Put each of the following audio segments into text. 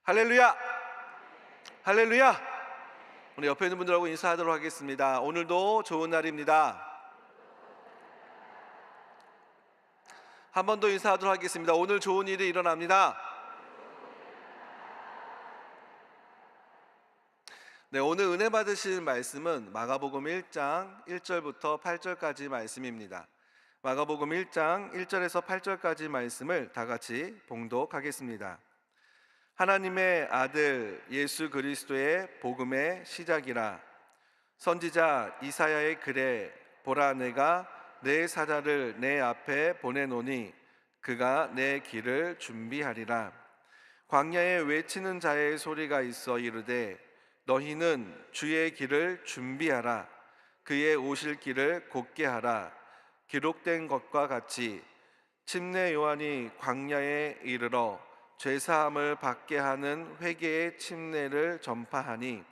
할렐루야! 할렐루야! 우리 옆에 있는 분들하고 인사하도록 하겠습니다. 오늘도 좋은 날입니다. 한 번 더 인사하도록 하겠습니다. 오늘 좋은 일이 일어납니다. 네, 오늘 은혜 받으실 말씀은 마가복음 1장 1절부터 8절까지 말씀입니다. 마가복음 1장 1절에서 8절까지 말씀을 다 같이 봉독하겠습니다. 하나님의 아들 예수 그리스도의 복음의 시작이라. 선지자 이사야의 글에 보라, 내가 내 사자를 내 앞에 보내노니 그가 내 길을 준비하리라. 광야에 외치는 자의 소리가 있어 이르되 너희는 주의 길을 준비하라. 그의 오실 길을 곧게 하라. 기록된 것과 같이 침례 요한이 광야에 이르러 죄사함을 받게 하는 회개의 침례를 전파하니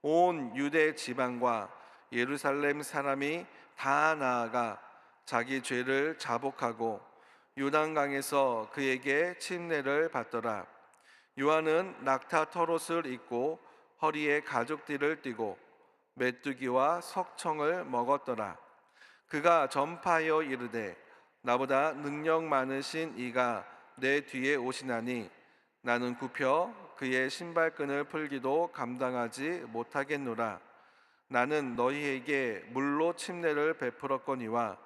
온 유대 지방과 예루살렘 사람이 다 나아가 자기 죄를 자복하고 요단강에서 그에게 침례를 받더라. 요한은 낙타 털옷을 입고 허리에 가죽띠를 띠고 메뚜기와 석청을 먹었더라. 그가 전파하여 이르되 나보다 능력 많으신 이가 내 뒤에 오시나니 나는 굽혀 그의 신발끈을 풀기도 감당하지 못하겠노라. 나는 너희에게 물로 침례를 베풀었거니와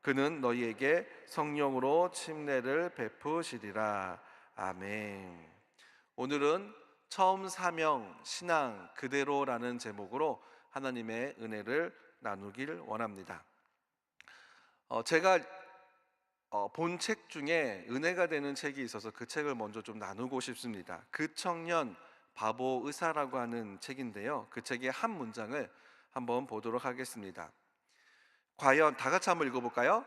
그는 너희에게 성령으로 침례를 베푸시리라. 아멘. 오늘은 처음 사명 신앙 그대로라는 제목으로 하나님의 은혜를 나누길 원합니다. 제가 본 책 중에 은혜가 되는 책이 있어서 그 책을 먼저 좀 나누고 싶습니다. 그 청년 바보 의사라고 하는 책인데요, 그 책의 한 문장을 한번 보도록 하겠습니다. 과연, 다 같이 한번 읽어볼까요?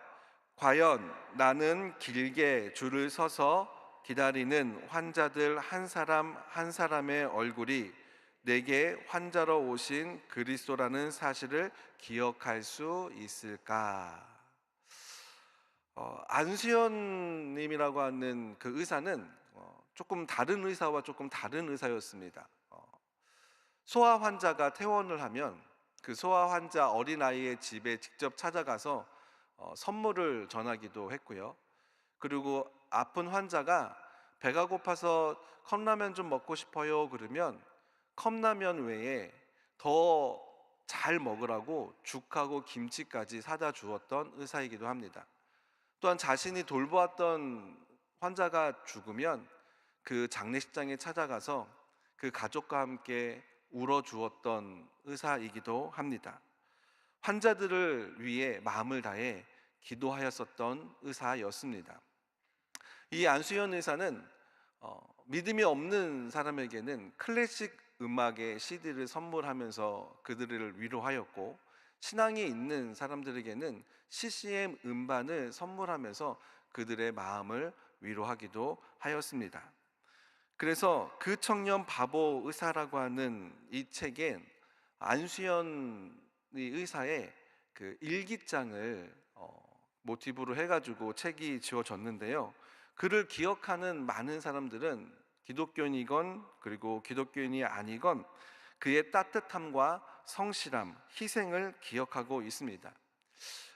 과연 나는 길게 줄을 서서 기다리는 환자들 한 사람 한 사람의 얼굴이 내게 환자로 오신 그리스도라는 사실을 기억할 수 있을까? 안수현 님이라고 하는 그 의사는 조금 다른 의사와 조금 다른 의사였습니다. 소아 환자가 퇴원을 하면 그 소아 환자 어린아이의 집에 직접 찾아가서 선물을 전하기도 했고요. 그리고 아픈 환자가 배가 고파서 컵라면 좀 먹고 싶어요 그러면 컵라면 외에 더 잘 먹으라고 죽하고 김치까지 사다 주었던 의사이기도 합니다. 또한 자신이 돌보았던 환자가 죽으면 그 장례식장에 찾아가서 그 가족과 함께 울어주었던 의사이기도 합니다. 환자들을 위해 마음을 다해 기도하였었던 의사였습니다. 이 안수현 의사는 믿음이 없는 사람에게는 클래식 음악의 CD를 선물하면서 그들을 위로하였고, 신앙이 있는 사람들에게는 CCM 음반을 선물하면서 그들의 마음을 위로하기도 하였습니다. 그래서 그 청년 바보 의사라고 하는 이 책엔 안수현 의사의 그 일기장을 모티브로 해가지고 책이 지어졌는데요, 그를 기억하는 많은 사람들은 기독교인이건 그리고 기독교인이 아니건 그의 따뜻함과 성실함, 희생을 기억하고 있습니다.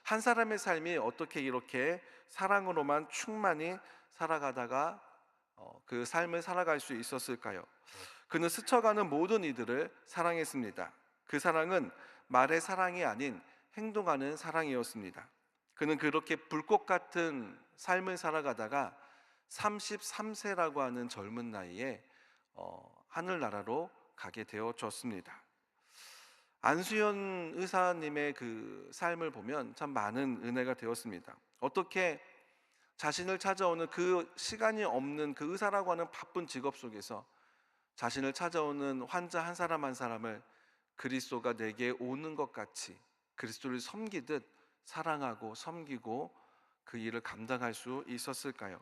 한 사람의 삶이 어떻게 이렇게 사랑으로만 충만히 살아가다가 그 삶을 살아갈 수 있었을까요? 그는 스쳐가는 모든 이들을 사랑했습니다. 그 사랑은 말의 사랑이 아닌 행동하는 사랑이었습니다. 그는 그렇게 불꽃 같은 삶을 살아가다가 33세라고 하는 젊은 나이에 하늘나라로 가게 되어졌습니다. 안수현 의사님의 그 삶을 보면 참 많은 은혜가 되었습니다. 어떻게 자신을 찾아오는 그 시간이 없는 그 의사라고 하는 바쁜 직업 속에서 자신을 찾아오는 환자 한 사람 한 사람을 그리스도가 내게 오는 것 같이 그리스도를 섬기듯 사랑하고 섬기고 그 일을 감당할 수 있었을까요?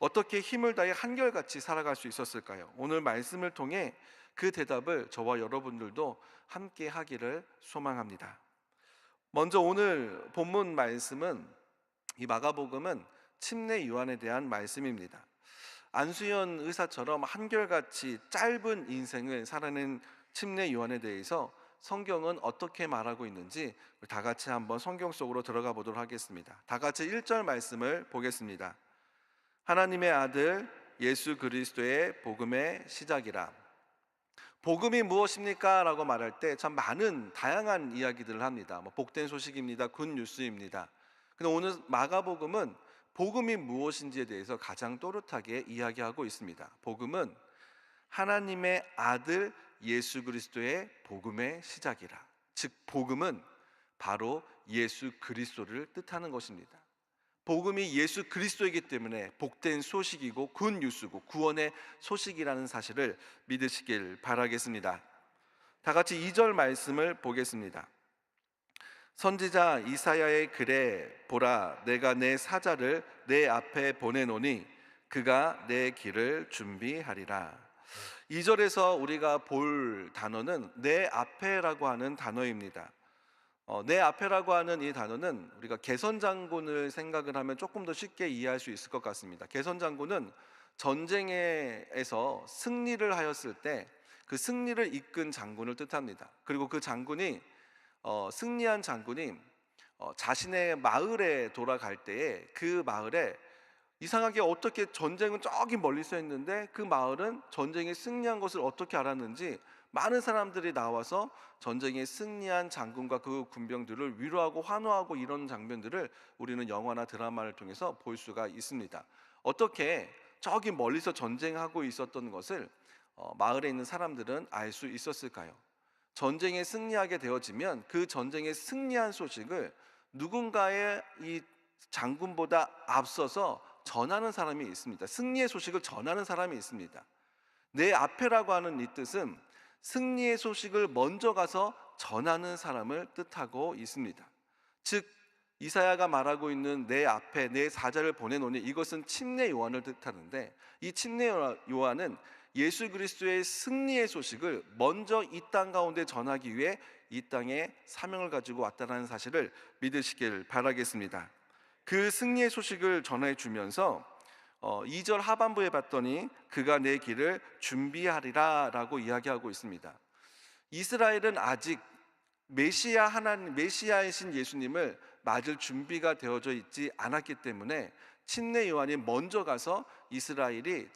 어떻게 힘을 다해 한결같이 살아갈 수 있었을까요? 오늘 말씀을 통해 그 대답을 저와 여러분들도 함께 하기를 소망합니다. 먼저 오늘 본문 말씀은, 이 마가복음은 침례 요한에 대한 말씀입니다. 안수현 의사처럼 한결같이 짧은 인생을 살아낸 침례 요한에 대해서 성경은 어떻게 말하고 있는지 다 같이 한번 성경 속으로 들어가 보도록 하겠습니다. 다 같이 1절 말씀을 보겠습니다. 하나님의 아들 예수 그리스도의 복음의 시작이라. 복음이 무엇입니까? 라고 말할 때 참 많은 다양한 이야기들을 합니다. 복된 소식입니다. 굿 뉴스입니다. 근데 오늘 마가복음은 복음이 무엇인지에 대해서 가장 또렷하게 이야기하고 있습니다. 복음은 하나님의 아들 예수 그리스도의 복음의 시작이라. 즉 복음은 바로 예수 그리스도를 뜻하는 것입니다. 복음이 예수 그리스도이기 때문에 복된 소식이고 굿 뉴스고 구원의 소식이라는 사실을 믿으시길 바라겠습니다. 다 같이 2절 말씀을 보겠습니다. 선지자 이사야의 글에 보라, 내가 내 사자를 내 앞에 보내노니 그가 내 길을 준비하리라. 2절에서 우리가 볼 단어는 내 앞에라고 하는 단어입니다. 내 앞에라고 하는 이 단어는 우리가 개선 장군을 생각을 하면 조금 더 쉽게 이해할 수 있을 것 같습니다. 개선 장군은 전쟁에서 승리를 하였을 때 그 승리를 이끈 장군을 뜻합니다. 그리고 그 장군이 승리한 장군이 자신의 마을에 돌아갈 때에 그 마을에 이상하게 어떻게 전쟁은 저기 멀리서 했는데 그 마을은 전쟁에 승리한 것을 어떻게 알았는지 많은 사람들이 나와서 전쟁에 승리한 장군과 그 군병들을 위로하고 환호하고 이런 장면들을 우리는 영화나 드라마를 통해서 볼 수가 있습니다. 어떻게 저기 멀리서 전쟁하고 있었던 것을 마을에 있는 사람들은 알 수 있었을까요? 전쟁에 승리하게 되어지면 그 전쟁에 승리한 소식을 누군가의 이 장군보다 앞서서 전하는 사람이 있습니다. 승리의 소식을 전하는 사람이 있습니다. 내 앞에라고 하는 이 뜻은 승리의 소식을 먼저 가서 전하는 사람을 뜻하고 있습니다. 즉 이사야가 말하고 있는 내 앞에 내 사자를 보내노니 이것은 침례 요한을 뜻하는데 이 침례 요한은 예수 그리스도의 승리의 소식을 먼저 이 땅 가운데 전하기 위해 이 땅에 사명을 가지고 왔다는 사실을 믿으시길 바라겠습니다. 그 승리의 소식을 전해주면서 2절 하반부에 봤더니 그가 내 길을 준비하리라 라고 이야기하고 있습니다. 이스라엘은 아직 메시아이신 예수님을 맞을 준비가 되어져 있지 않았기 때문에 침례 요한이 먼저 가서 이스라엘이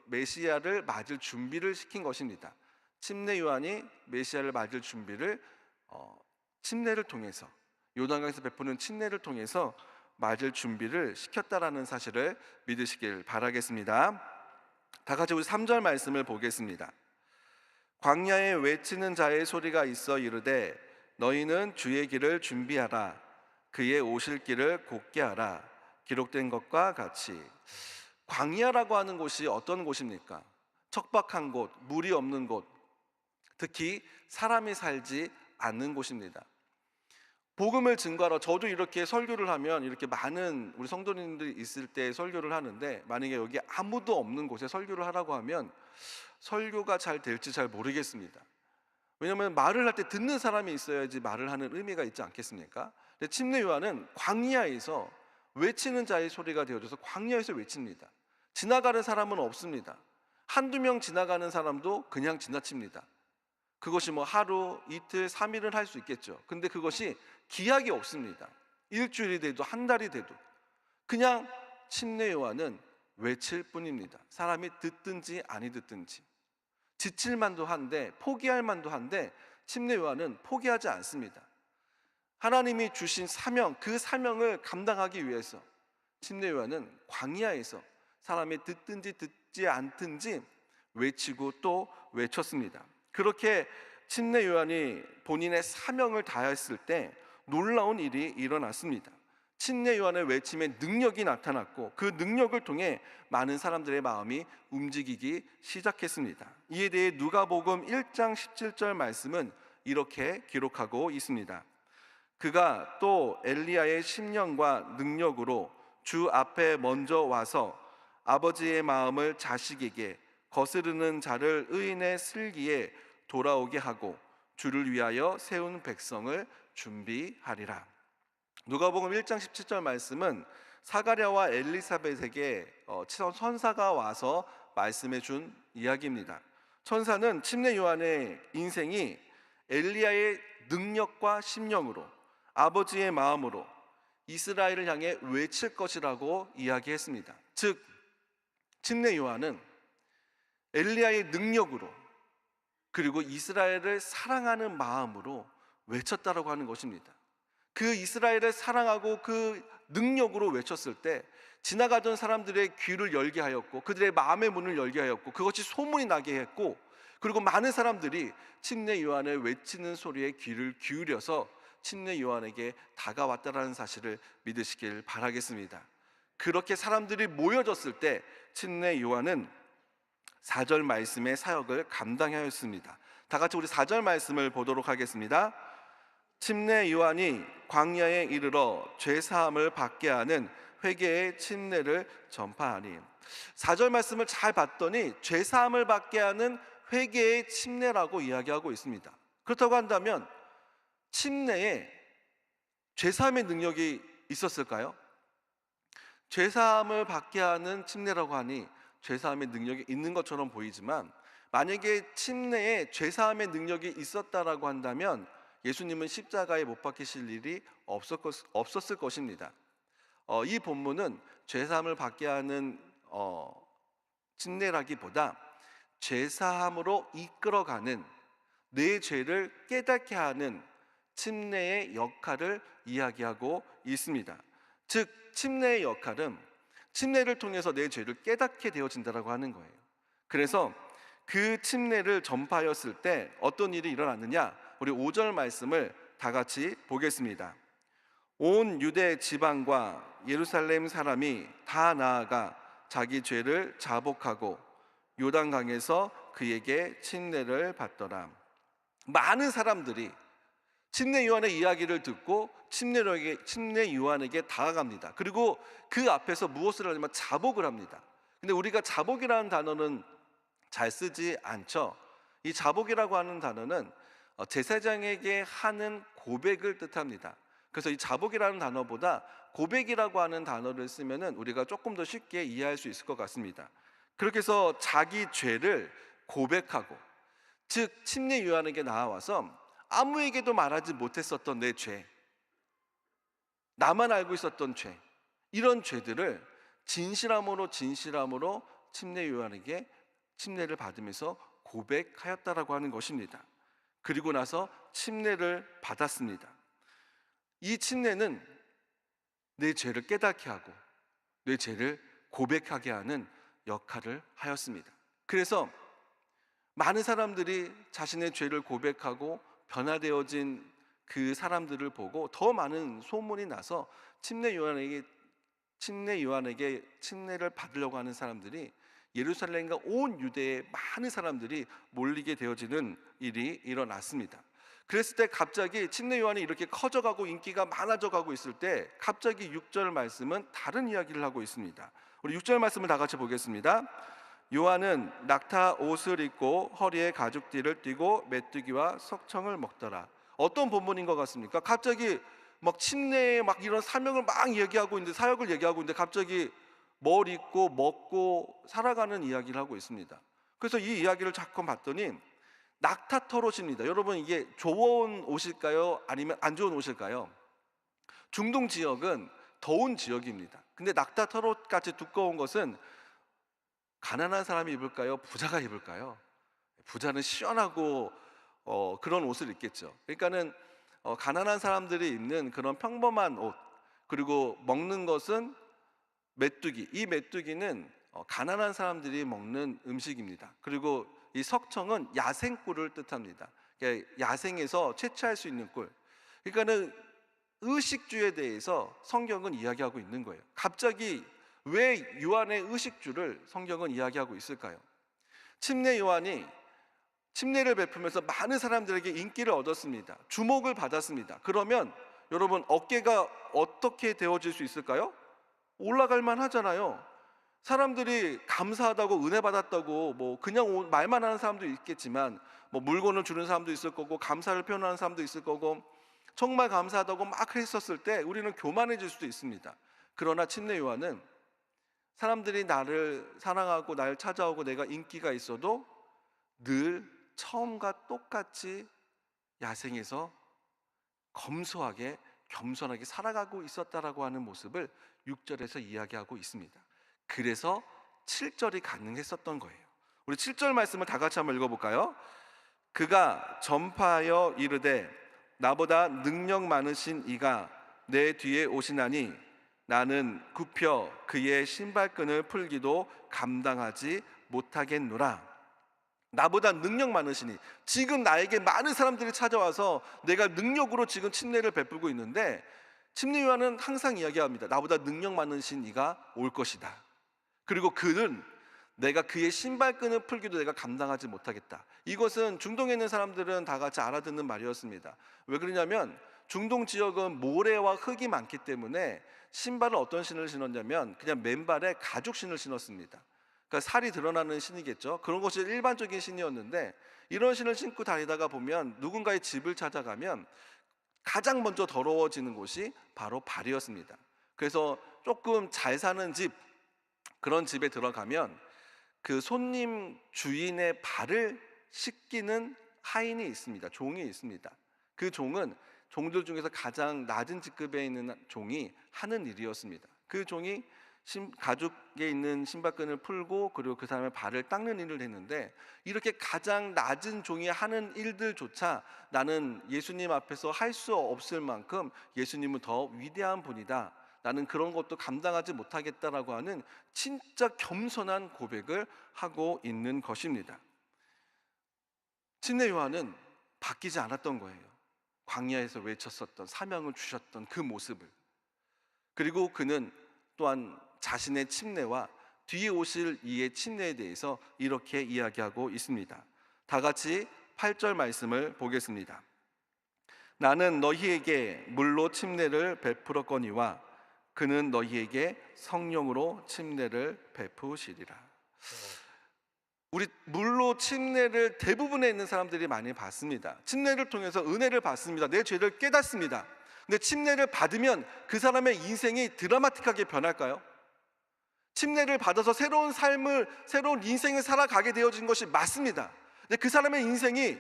메시아를 맞을 준비를 시킨 것입니다. 침례 요한이 메시아를 맞을 준비를 침례를 통해서 요단강에서 베푸는 침례를 통해서 맞을 준비를 시켰다라는 사실을 믿으시길 바라겠습니다. 다 같이 우리 3절 말씀을 보겠습니다. 광야에 외치는 자의 소리가 있어 이르되 너희는 주의 길을 준비하라. 그의 오실 길을 곧게 하라. 기록된 것과 같이. 광야라고 하는 곳이 어떤 곳입니까? 척박한 곳, 물이 없는 곳, 특히 사람이 살지 않는 곳입니다. 복음을 증거하러 저도 이렇게 설교를 하면 이렇게 많은 우리 성도님들이 있을 때 설교를 하는데 만약에 여기 아무도 없는 곳에 설교를 하라고 하면 설교가 잘 될지 잘 모르겠습니다. 왜냐하면 말을 할 때 듣는 사람이 있어야지 말을 하는 의미가 있지 않겠습니까? 근데 침례 요한은 광야에서 외치는 자의 소리가 되어져서 광야에서 외칩니다. 지나가는 사람은 없습니다. 한두 명 지나가는 사람도 그냥 지나칩니다. 그것이 하루, 이틀, 3일은 할 수 있겠죠. 근데 그것이 기약이 없습니다. 일주일이 돼도 한 달이 돼도 그냥 침례 요한은 외칠 뿐입니다. 사람이 듣든지 아니 듣든지 지칠 만도 한데 포기할 만도 한데 침례 요한은 포기하지 않습니다. 하나님이 주신 사명, 그 사명을 감당하기 위해서 침례 요한은 광야에서 사람이 듣든지 듣지 않든지 외치고 또 외쳤습니다. 그렇게 침례 요한이 본인의 사명을 다했을 때 놀라운 일이 일어났습니다. 침례 요한의 외침에 능력이 나타났고 그 능력을 통해 많은 사람들의 마음이 움직이기 시작했습니다. 이에 대해 누가복음 1장 17절 말씀은 이렇게 기록하고 있습니다. 그가 또 엘리야의 심령과 능력으로 주 앞에 먼저 와서 아버지의 마음을 자식에게 거스르는 자를 의인의 슬기에 돌아오게 하고 주를 위하여 세운 백성을 준비하리라. 누가복음 1장 17절 말씀은 사가랴와 엘리사벳에게 천사가 와서 말씀해 준 이야기입니다. 천사는 침례 요한의 인생이 엘리야의 능력과 심령으로, 아버지의 마음으로 이스라엘을 향해 외칠 것이라고 이야기했습니다. 즉 침례 요한은 엘리야의 능력으로, 그리고 이스라엘을 사랑하는 마음으로 외쳤다라고 하는 것입니다. 그 이스라엘을 사랑하고 그 능력으로 외쳤을 때 지나가던 사람들의 귀를 열게 하였고, 그들의 마음의 문을 열게 하였고, 그것이 소문이 나게 했고, 그리고 많은 사람들이 침례 요한을 외치는 소리에 귀를 기울여서 침례 요한에게 다가왔다라는 사실을 믿으시길 바라겠습니다. 그렇게 사람들이 모여졌을 때 침례 요한은 4절 말씀의 사역을 감당하였습니다. 다 같이 우리 4절 말씀을 보도록 하겠습니다. 침례 요한이 광야에 이르러 죄 사함을 받게 하는 회개의 침례를 전파하니. 4절 말씀을 잘 봤더니 죄 사함을 받게 하는 회개의 침례라고 이야기하고 있습니다. 그렇다고 한다면 침례에 죄 사함의 능력이 있었을까요? 죄 사함을 받게 하는 침례라고 하니 죄 사함의 능력이 있는 것처럼 보이지만, 만약에 침례에 죄 사함의 능력이 있었다라고 한다면 예수님은 십자가에 못 박히실 일이 없었을 것입니다. 이 본문은 죄 사함을 받게 하는 침례라기보다 죄 사함으로 이끌어가는, 내 죄를 깨닫게 하는 침례의 역할을 이야기하고 있습니다. 즉 침례의 역할은 침례를 통해서 내 죄를 깨닫게 되어진다라고 하는 거예요. 그래서 그 침례를 전파하였을 때 어떤 일이 일어났느냐, 우리 5절 말씀을 다 같이 보겠습니다. 온 유대 지방과 예루살렘 사람이 다 나아가 자기 죄를 자복하고 요단강에서 그에게 침례를 받더라. 많은 사람들이 침례 요한의 이야기를 듣고 침례 요한에게 다가갑니다. 그리고 그 앞에서 무엇을 하냐면 자복을 합니다. 근데 우리가 자복이라는 단어는 잘 쓰지 않죠. 이 자복이라고 하는 단어는 제사장에게 하는 고백을 뜻합니다. 그래서 이 자복이라는 단어보다 고백이라고 하는 단어를 쓰면은 우리가 조금 더 쉽게 이해할 수 있을 것 같습니다. 그렇게 해서 자기 죄를 고백하고, 즉 침례 요한에게 나와서 아무에게도 말하지 못했었던 내 죄, 나만 알고 있었던 죄, 이런 죄들을 진실함으로 침례 요한에게 침례를 받으면서 고백하였다라고 하는 것입니다. 그리고 나서 침례를 받았습니다. 이 침례는 내 죄를 깨닫게 하고 내 죄를 고백하게 하는 역할을 하였습니다. 그래서 많은 사람들이 자신의 죄를 고백하고 변화되어진 그 사람들을 보고 더 많은 소문이 나서 침례 요한에게 침례를 받으려고 하는 사람들이, 예루살렘과 온 유대의 많은 사람들이 몰리게 되어지는 일이 일어났습니다. 그랬을 때 갑자기 침례 요한이 이렇게 커져가고 인기가 많아져가고 있을 때 갑자기 6절 말씀은 다른 이야기를 하고 있습니다. 우리 6절 말씀을 다 같이 보겠습니다. 요한은 낙타 옷을 입고 허리에 가죽띠를 띠고 메뚜기와 석청을 먹더라. 어떤 본문인 것 같습니까? 갑자기 막 침례에 막 이런 사명을 막 얘기하고 있는데, 사역을 얘기하고 있는데 갑자기 뭘 입고 먹고 살아가는 이야기를 하고 있습니다. 그래서 이 이야기를 잠깐 봤더니 낙타 털옷입니다. 여러분, 이게 좋은 옷일까요? 아니면 안 좋은 옷일까요? 중동 지역은 더운 지역입니다. 근데 낙타 털옷 같이 두꺼운 것은 가난한 사람이 입을까요? 부자가 입을까요? 부자는 시원하고 그런 옷을 입겠죠. 그러니까는 가난한 사람들이 입는 그런 평범한 옷, 그리고 먹는 것은 메뚜기. 이 메뚜기는 가난한 사람들이 먹는 음식입니다. 그리고 이 석청은 야생꿀을 뜻합니다. 그러니까 야생에서 채취할 수 있는 꿀. 그러니까는 의식주에 대해서 성경은 이야기하고 있는 거예요. 갑자기 왜 요한의 의식주를 성경은 이야기하고 있을까요? 침례 요한이 침례를 베풀면서 많은 사람들에게 인기를 얻었습니다. 주목을 받았습니다. 그러면 여러분, 어깨가 어떻게 되어질 수 있을까요? 올라갈 만 하잖아요. 사람들이 감사하다고, 은혜 받았다고 뭐 그냥 말만 하는 사람도 있겠지만, 뭐 물건을 주는 사람도 있을 거고 감사를 표현하는 사람도 있을 거고, 정말 감사하다고 막 했었을 때 우리는 교만해질 수도 있습니다. 그러나 침례 요한은 사람들이 나를 사랑하고 나를 찾아오고 내가 인기가 있어도 늘 처음과 똑같이 야생에서 검소하게 겸손하게 살아가고 있었다라고 하는 모습을 6절에서 이야기하고 있습니다. 그래서 7절이 가능했었던 거예요. 우리 7절 말씀을 다 같이 한번 읽어볼까요? 그가 전파하여 이르되 나보다 능력 많으신 이가 내 뒤에 오시나니 나는 굽혀 그의 신발끈을 풀기도 감당하지 못하겠노라. 나보다 능력 많으시니, 지금 나에게 많은 사람들이 찾아와서 내가 능력으로 지금 침례를 베풀고 있는데, 침례 요한은 항상 이야기합니다. 나보다 능력 많으신 이가 올 것이다. 그리고 그는 내가 그의 신발끈을 풀기도 내가 감당하지 못하겠다. 이것은 중동에 있는 사람들은 다 같이 알아듣는 말이었습니다. 왜 그러냐면 중동 지역은 모래와 흙이 많기 때문에 신발을 어떤 신을 신었냐면 그냥 맨발에 가죽 신을 신었습니다. 그러니까 살이 드러나는 신이겠죠. 그런 것이 일반적인 신이었는데, 이런 신을 신고 다니다가 보면 누군가의 집을 찾아가면 가장 먼저 더러워지는 곳이 바로 발이었습니다. 그래서 조금 잘 사는 집, 그런 집에 들어가면 그 손님 주인의 발을 씻기는 하인이 있습니다. 종이 있습니다. 그 종은 종들 중에서 가장 낮은 직급에 있는 종이 하는 일이었습니다. 그 종이 가죽에 있는 신발끈을 풀고 그리고 그 사람의 발을 닦는 일을 했는데, 이렇게 가장 낮은 종이 하는 일들조차 나는 예수님 앞에서 할 수 없을 만큼 예수님은 더 위대한 분이다, 나는 그런 것도 감당하지 못하겠다라고 하는 진짜 겸손한 고백을 하고 있는 것입니다. 침례 요한은 바뀌지 않았던 거예요. 광야에서 외쳤었던, 사명을 주셨던 그 모습을. 그리고 그는 또한 자신의 침례와 뒤에 오실 이의 침례에 대해서 이렇게 이야기하고 있습니다. 다 같이 8절 말씀을 보겠습니다. 나는 너희에게 물로 침례를 베풀었거니와 그는 너희에게 성령으로 침례를 베푸시리라. 우리 물로 침례를 대부분에 있는 사람들이 많이 받습니다. 침례를 통해서 은혜를 받습니다. 내 죄를 깨닫습니다. 근데 침례를 받으면 그 사람의 인생이 드라마틱하게 변할까요? 침례를 받아서 새로운 삶을, 새로운 인생을 살아가게 되어진 것이 맞습니다. 근데 그 사람의 인생이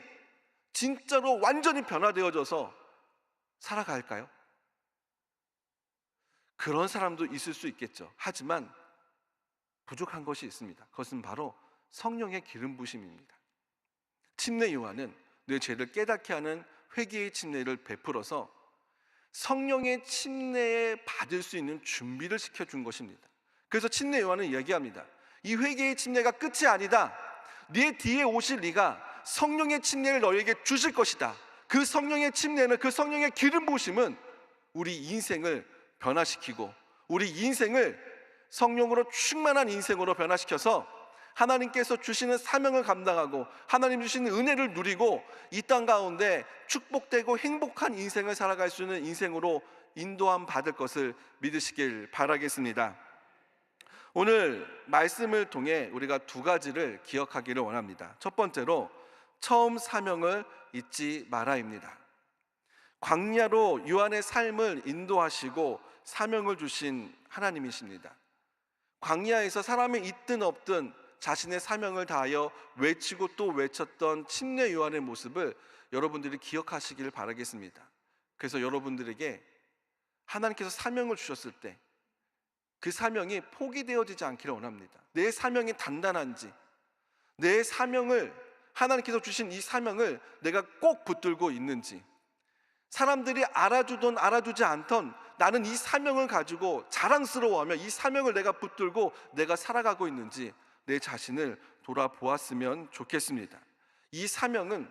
진짜로 완전히 변화되어져서 살아갈까요? 그런 사람도 있을 수 있겠죠. 하지만 부족한 것이 있습니다. 그것은 바로 성령의 기름 부심입니다. 침례 요한은 내 죄를 깨닫게 하는 회개의 침례를 베풀어서 성령의 침례에 받을 수 있는 준비를 시켜준 것입니다. 그래서 침례 요한은 이야기합니다. 이 회개의 침례가 끝이 아니다. 네 뒤에 오실 네가 성령의 침례를 너에게 주실 것이다. 그 성령의 침례는, 그 성령의 기름 부심은 우리 인생을 변화시키고 우리 인생을 성령으로 충만한 인생으로 변화시켜서 하나님께서 주시는 사명을 감당하고 하나님 주시는 은혜를 누리고 이 땅 가운데 축복되고 행복한 인생을 살아갈 수 있는 인생으로 인도함 받을 것을 믿으시길 바라겠습니다. 오늘 말씀을 통해 우리가 두 가지를 기억하기를 원합니다. 첫 번째로 처음 사명을 잊지 마라입니다. 광야로 요한의 삶을 인도하시고 사명을 주신 하나님이십니다. 광야에서 사람이 있든 없든 자신의 사명을 다하여 외치고 또 외쳤던 침례 요한의 모습을 여러분들이 기억하시길 바라겠습니다. 그래서 여러분들에게 하나님께서 사명을 주셨을 때 그 사명이 포기되어지지 않기를 원합니다. 내 사명이 단단한지, 내 사명을, 하나님께서 주신 이 사명을 내가 꼭 붙들고 있는지, 사람들이 알아주든 알아주지 않던 나는 이 사명을 가지고 자랑스러워하며 이 사명을 내가 붙들고 내가 살아가고 있는지 내 자신을 돌아보았으면 좋겠습니다. 이 사명은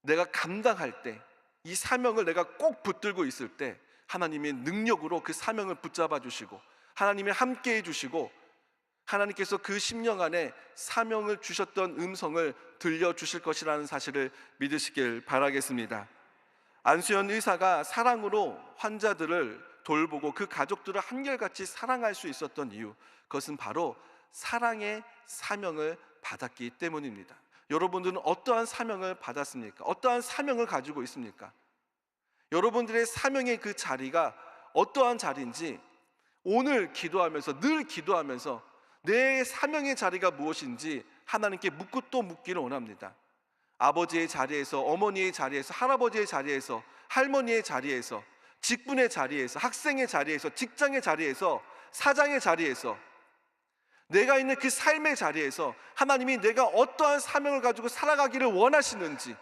내가 감당할 때, 이 사명을 내가 꼭 붙들고 있을 때 하나님의 능력으로 그 사명을 붙잡아 주시고 하나님이 함께 해주시고 하나님께서 그 심령 안에 사명을 주셨던 음성을 들려주실 것이라는 사실을 믿으시길 바라겠습니다. 안수연 의사가 사랑으로 환자들을 돌보고 그 가족들을 한결같이 사랑할 수 있었던 이유, 그것은 바로 사랑의 사명을 받았기 때문입니다. 여러분들은 어떠한 사명을 받았습니까? 어떠한 사명을 가지고 있습니까? 여러분들의 사명의 그 자리가 어떠한 자리인지 오늘 기도하면서, 늘 기도하면서 내 사명의 자리가 무엇인지 하나님께 묻고 또 묻기를 원합니다. 아버지의 자리에서, 어머니의 자리에서, 할아버지의 자리에서, 할머니의 자리에서, 직분의 자리에서, 학생의 자리에서, 직장의 자리에서, 사장의 자리에서, 내가 있는 그 삶의 자리에서 하나님이 내가 어떠한 사명을 가지고 살아가기를 원하시는지,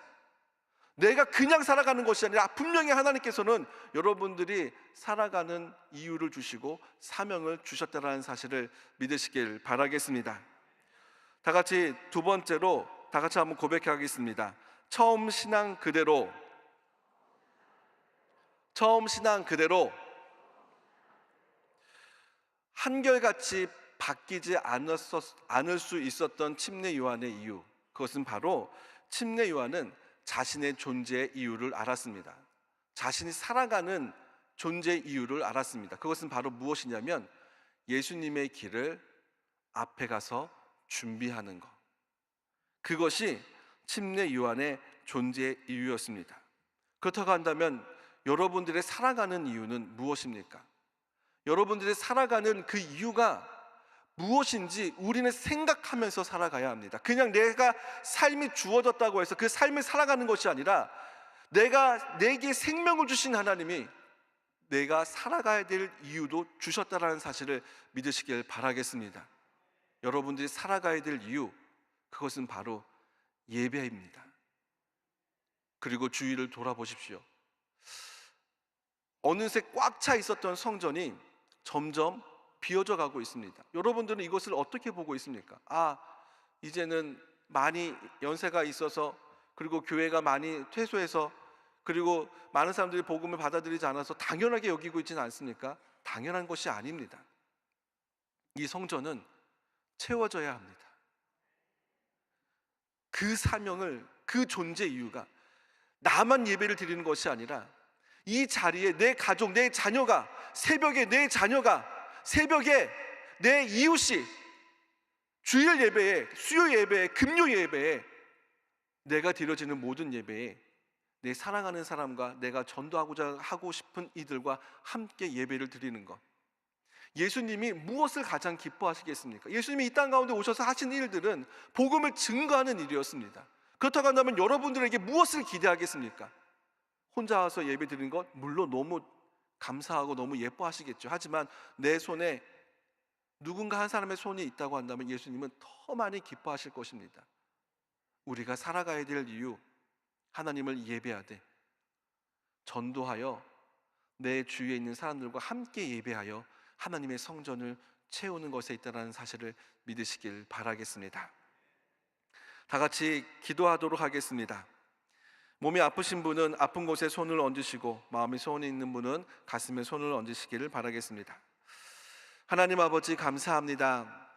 내가 그냥 살아가는 것이 아니라 분명히 하나님께서는 여러분들이 살아가는 이유를 주시고 사명을 주셨다는 사실을 믿으시길 바라겠습니다. 다 같이 두 번째로 다 같이 한번 고백하겠습니다. 처음 신앙 그대로, 처음 신앙 그대로. 한결같이 바뀌지 않을 수 있었던 침례 요한의 이유, 그것은 바로 침례 요한은 자신의 존재의 이유를 알았습니다. 자신이 살아가는 존재의 이유를 알았습니다. 그것은 바로 무엇이냐면 예수님의 길을 앞에 가서 준비하는 것, 그것이 침례 요한의 존재의 이유였습니다. 그렇다고 한다면 여러분들의 살아가는 이유는 무엇입니까? 여러분들이 살아가는 그 이유가 무엇인지 우리는 생각하면서 살아가야 합니다. 그냥 내가 삶이 주어졌다고 해서 그 삶을 살아가는 것이 아니라 내게 생명을 주신 하나님이 내가 살아가야 될 이유도 주셨다는 사실을 믿으시길 바라겠습니다. 여러분들이 살아가야 될 이유, 그것은 바로 예배입니다. 그리고 주위를 돌아보십시오. 어느새 꽉 차 있었던 성전이 점점 비어져 가고 있습니다. 여러분들은 이것을 어떻게 보고 있습니까? 이제는 많이 연세가 있어서, 그리고 교회가 많이 퇴소해서, 그리고 많은 사람들이 복음을 받아들이지 않아서 당연하게 여기고 있지는 않습니까? 당연한 것이 아닙니다. 이 성전은 채워져야 합니다. 그 사명을, 그 존재 이유가 나만 예배를 드리는 것이 아니라 이 자리에 내 가족, 내 자녀가, 새벽에 내 자녀가, 새벽에 내 이웃이 주일 예배에, 수요 예배에, 금요 예배에, 내가 드려지는 모든 예배에 내 사랑하는 사람과 내가 전도하고자 하고 싶은 이들과 함께 예배를 드리는 것, 예수님이 무엇을 가장 기뻐하시겠습니까? 예수님이 이 땅 가운데 오셔서 하신 일들은 복음을 증거하는 일이었습니다. 그렇다고 한다면 여러분들에게 무엇을 기대하겠습니까? 혼자 와서 예배 드리는 것 물론 너무 감사하고 너무 예뻐하시겠죠. 하지만 내 손에 누군가 한 사람의 손이 있다고 한다면 예수님은 더 많이 기뻐하실 것입니다. 우리가 살아가야 될 이유, 하나님을 예배하되 전도하여 내 주위에 있는 사람들과 함께 예배하여 하나님의 성전을 채우는 것에 있다는 사실을 믿으시길 바라겠습니다. 다 같이 기도하도록 하겠습니다. 몸이 아프신 분은 아픈 곳에 손을 얹으시고, 마음이 소원이 있는 분은 가슴에 손을 얹으시기를 바라겠습니다. 하나님 아버지, 감사합니다.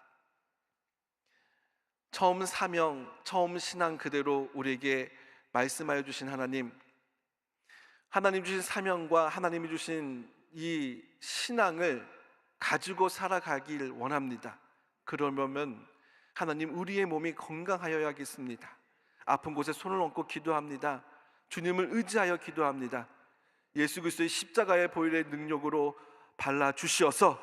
처음 사명, 처음 신앙 그대로 우리에게 말씀하여 주신 하나님, 하나님 주신 사명과 하나님이 주신 이 신앙을 가지고 살아가길 원합니다. 그러면 하나님, 우리의 몸이 건강하여야겠습니다. 아픈 곳에 손을 얹고 기도합니다. 주님을 의지하여 기도합니다. 예수 그리스도의 십자가의 보혈의 능력으로 발라주시어서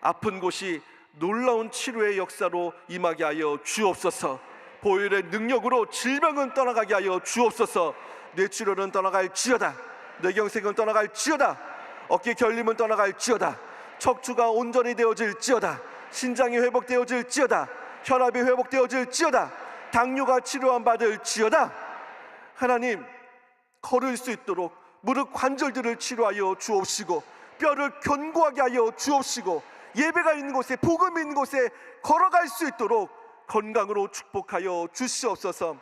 아픈 곳이 놀라운 치료의 역사로 임하게 하여 주옵소서. 보혈의 능력으로 질병은 떠나가게 하여 주옵소서. 뇌출혈은 떠나갈지어다. 뇌경색은 떠나갈지어다. 어깨 결림은 떠나갈지어다. 척추가 온전히 되어질지어다. 신장이 회복되어질지어다. 혈압이 회복되어질지어다. 당뇨가 치료함 받을지어다. 하나님, 걸을 수 있도록 무릎 관절들을 치료하여 주옵시고, 뼈를 견고하게 하여 주옵시고, 예배가 있는 곳에, 복음이 있는 곳에 걸어갈 수 있도록 건강으로 축복하여 주시옵소서.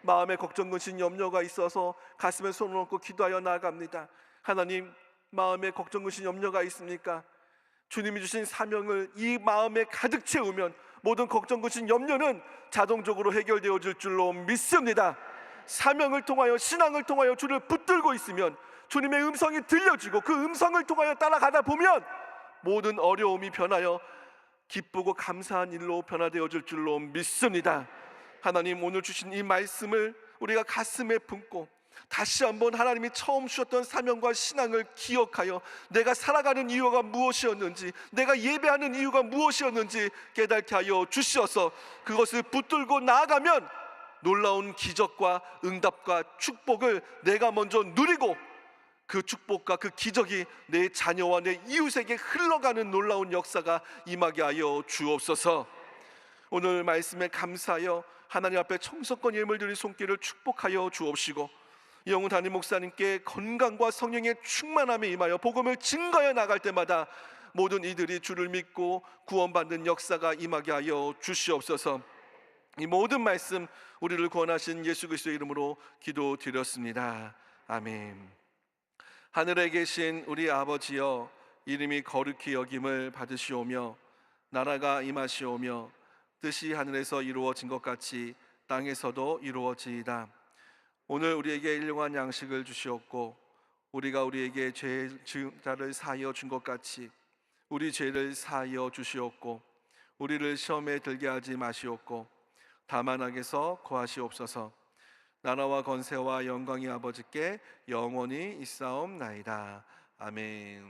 마음에 걱정, 근심, 염려가 있어서 가슴에 손을 얹고 기도하여 나아갑니다. 하나님, 마음에 걱정, 근심, 염려가 있습니까? 주님이 주신 사명을 이 마음에 가득 채우면 모든 걱정, 근심, 염려는 자동적으로 해결되어질 줄로 믿습니다. 사명을 통하여, 신앙을 통하여 주를 붙들고 있으면 주님의 음성이 들려지고 그 음성을 통하여 따라가다 보면 모든 어려움이 변하여 기쁘고 감사한 일로 변화되어질 줄로 믿습니다. 하나님, 오늘 주신 이 말씀을 우리가 가슴에 품고 다시 한번 하나님이 처음 주셨던 사명과 신앙을 기억하여 내가 살아가는 이유가 무엇이었는지, 내가 예배하는 이유가 무엇이었는지 깨닫게 하여 주시어서 그것을 붙들고 나아가면 놀라운 기적과 응답과 축복을 내가 먼저 누리고 그 축복과 그 기적이 내 자녀와 내 이웃에게 흘러가는 놀라운 역사가 임하게 하여 주옵소서. 오늘 말씀에 감사하여 하나님 앞에 청석권 예물 드린 손길을 축복하여 주옵시고, 영훈 담임 목사님께 건강과 성령의 충만함에 임하여 복음을 증거해 나갈 때마다 모든 이들이 주를 믿고 구원받는 역사가 임하게 하여 주시옵소서. 이 모든 말씀 우리를 구원하신 예수 그리스도의 이름으로 기도드렸습니다. 아멘. 하늘에 계신 우리 아버지여, 이름이 거룩히 여김을 받으시오며 나라가 임하시오며 뜻이 하늘에서 이루어진 것 같이 땅에서도 이루어지이다. 오늘 우리에게 일용할 양식을 주시옵고 우리가 우리에게 죄 지은 자를 사하여 준 것 같이 우리 죄를 사하여 주시옵고 우리를 시험에 들게 하지 마시옵고 다만 악에서 구하시옵소서. 나라와 권세와 영광이 아버지께 영원히 있사옵나이다. 아멘.